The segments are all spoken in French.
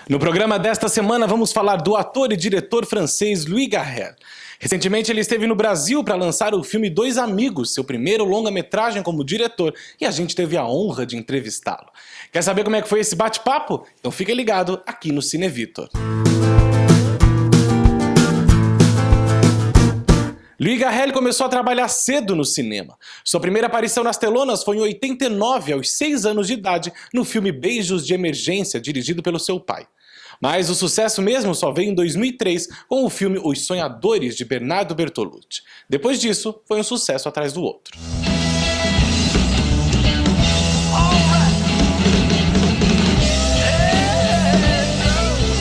No programa desta semana vamos falar do ator e diretor francês Louis Garrel. Recentemente ele esteve no Brasil para lançar o filme Dois Amigos, seu primeiro longa-metragem como diretor, e a gente teve a honra de entrevistá-lo. Quer saber como é que foi esse bate-papo? Então fica ligado aqui no Cine Vitor. Louis Garrel começou a trabalhar cedo no cinema. Sua primeira aparição nas telonas foi em 89, aos 6 anos de idade, no filme Beijos de Emergência, dirigido pelo seu pai. Mas o sucesso mesmo só veio em 2003, com o filme Os Sonhadores, de Bernardo Bertolucci. Depois disso, foi um sucesso atrás do outro.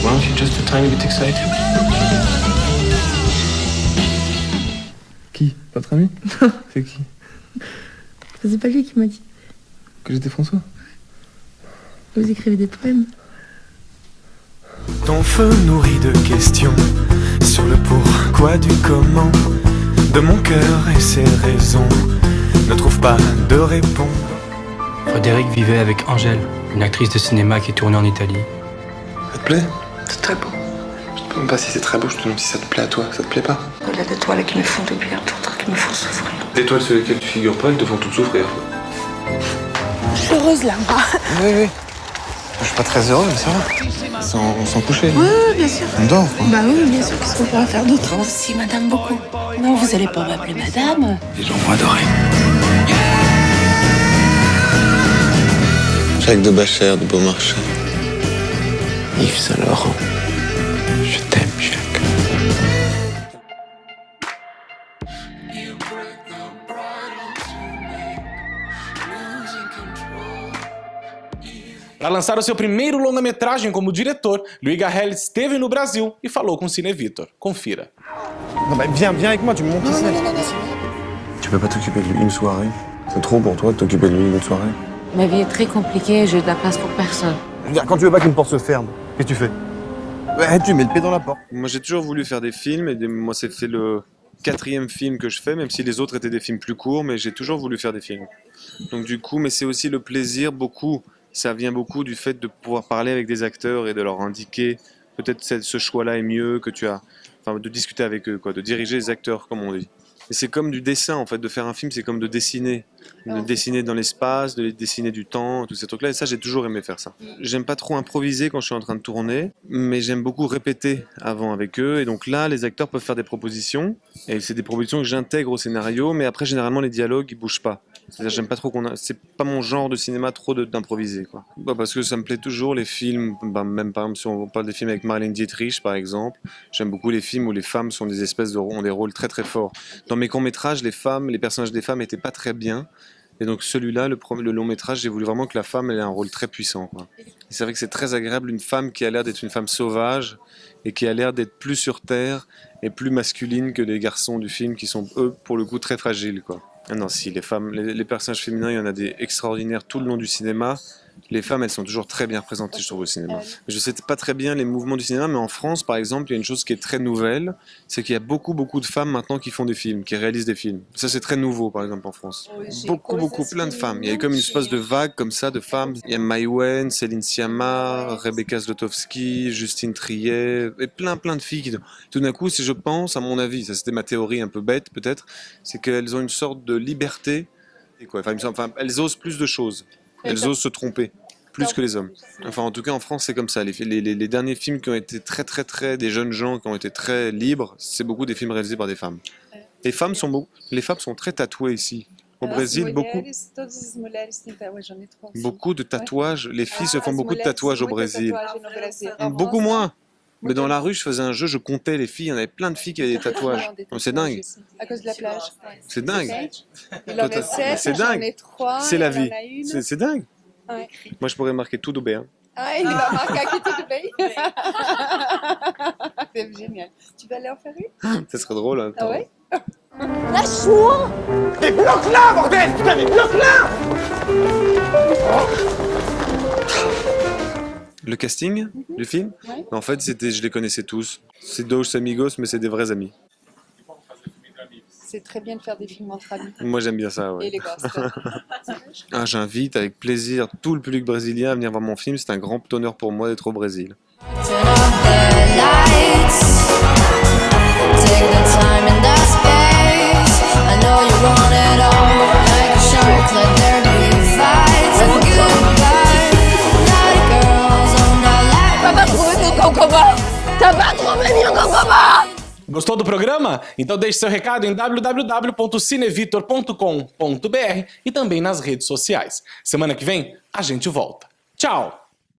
Why aren't you just a tiny bit excited? Qui? Votre ami? C'est qui? C'est pas lui qui m'a dit. Que j'étais François? Vous écrivez des poèmes. Ton feu nourri de questions sur le pourquoi du comment de mon cœur et ses raisons ne trouve pas de réponse. Frédéric vivait avec Angèle, une actrice de cinéma qui tournait en Italie. Ça te plaît? C'est très beau. Je te demande pas si c'est très beau, je te demande si ça te plaît à toi. Ça te plaît pas? Il y a des toiles qui me font du bien, d'autres qui me font souffrir. Les étoiles sur lesquelles tu figures pas, elles te font toutes souffrir. Je suis heureuse là. Oui, oui. Je suis pas très heureux, mais ça va. Sans coucher. Oui, bien sûr. On dort, quoi. Bah oui, bien sûr. Qu'est-ce qu'on pourra faire d'autre? Si, madame, beaucoup. Non, vous allez pas m'appeler madame. Les gens vont adorer. Jacques de Bachère, de Beaumarchais. Yves Saint-Laurent. Je t'aime, Jacques. Para lançar o seu primeiro longa-metragem como diretor, Louis Garrel esteve no Brasil e falou com o Cine Vitor. Confira. Non bah viens avec moi, tu me montres ça. Tu peux pas t'occuper de lui une soirée? C'est trop pour toi de t'occuper de lui une autre soirée? Ma vie est très compliquée, j'ai de la place pour personne. Je veux dire, quand tu veux pas qu'une porte se ferme, qu'est-ce que tu fais? Ouais, tu mets le pied dans la porte. Moi j'ai toujours voulu faire des films et moi c'est fait le 4e film que je fais, même si les autres étaient des films plus courts, mais j'ai toujours voulu faire des films. Donc du coup, mais c'est aussi le plaisir beaucoup, ça vient beaucoup du fait de pouvoir parler avec des acteurs et de leur indiquer peut-être ce choix-là est mieux que tu as, enfin de discuter avec eux, quoi, de diriger les acteurs comme on dit. Et c'est comme du dessin en fait, de faire un film c'est comme de dessiner dans l'espace, de dessiner du temps, tous ces trucs-là, et ça j'ai toujours aimé faire ça. J'aime pas trop improviser quand je suis en train de tourner, mais j'aime beaucoup répéter avant avec eux, et donc là les acteurs peuvent faire des propositions, et c'est des propositions que j'intègre au scénario, mais après généralement les dialogues ils bougent pas. C'est-à-dire j'aime pas trop c'est pas mon genre de cinéma trop d'improviser quoi. Bah, parce que ça me plaît toujours les films, même par exemple si on parle des films avec Marlène Dietrich par exemple, j'aime beaucoup les films où les femmes sont des espèces de ont des rôles très très forts. Dans mes courts-métrages, les personnages des femmes étaient pas très bien. Et donc celui-là, le long métrage, j'ai voulu vraiment que la femme ait un rôle très puissant, quoi. Et c'est vrai que c'est très agréable, une femme qui a l'air d'être une femme sauvage et qui a l'air d'être plus sur terre et plus masculine que les garçons du film qui sont, eux, pour le coup, très fragiles, quoi. Ah non, si, les femmes, les personnages féminins, il y en a des extraordinaires tout le long du cinéma. Les femmes, elles sont toujours très bien représentées, je trouve, au cinéma. Je sais pas très bien les mouvements du cinéma, mais en France, par exemple, il y a une chose qui est très nouvelle, c'est qu'il y a beaucoup de femmes maintenant qui font des films, qui réalisent des films. Ça, c'est très nouveau, par exemple, en France. Beaucoup, plein de femmes. Il y a comme une espèce de vague comme ça de femmes. Il y a Mai Wen, Céline Sciamma, Rebecca Zlotowski, Justine Triet, et plein de filles qui, tout d'un coup, si je pense, à mon avis, ça c'était ma théorie un peu bête peut-être, c'est qu'elles ont une sorte de liberté, et quoi. Enfin, elles osent plus de choses. Elles osent se tromper, plus que les hommes. Enfin, en tout cas, en France, c'est comme ça. Les derniers films qui ont été très, des jeunes gens qui ont été très libres, c'est beaucoup des films réalisés par des femmes. Les femmes sont très tatouées ici. Au Brésil, beaucoup de tatouages. Les filles se font beaucoup de tatouages au Brésil. Beaucoup moins. Mais dans la rue, je faisais un jeu, je comptais les filles, il y en avait plein de filles qui avaient des tatouages. C'est dingue. À cause de la plage. C'est dingue. Il en a 7, c'est j'en dingue. ai 3. C'est la vie. C'est dingue. Ouais. Moi, je pourrais marquer tout bien. Ah, il va marquer à quitter le pays. C'est génial. Tu vas aller en faire une? Ça serait drôle. Hein, ah ouais? Lâche-moi! Mais bloque-la, bordel! Putain, mais bloque-la! Le casting du film, Ouais. en fait, je les connaissais tous. C'est Dos Amigos, mais c'est des vrais amis. C'est très bien de faire des films entre amis. Moi, j'aime bien ça, ouais. Et les gosses. Ah, j'invite avec plaisir tout le public brésilien à venir voir mon film. C'est un grand honneur pour moi d'être au Brésil. Turn off the lights. Take the time and the space. I know you want it all. Like a shark, let there be fights. And goodbye, night girls on the light. T'as pas trouvé mon concombre? T'as pas trouvé mon concombre? Gostou do programa? Então deixe seu recado em www.cinevitor.com.br e também nas redes sociais. Semana que vem, a gente volta. Tchau!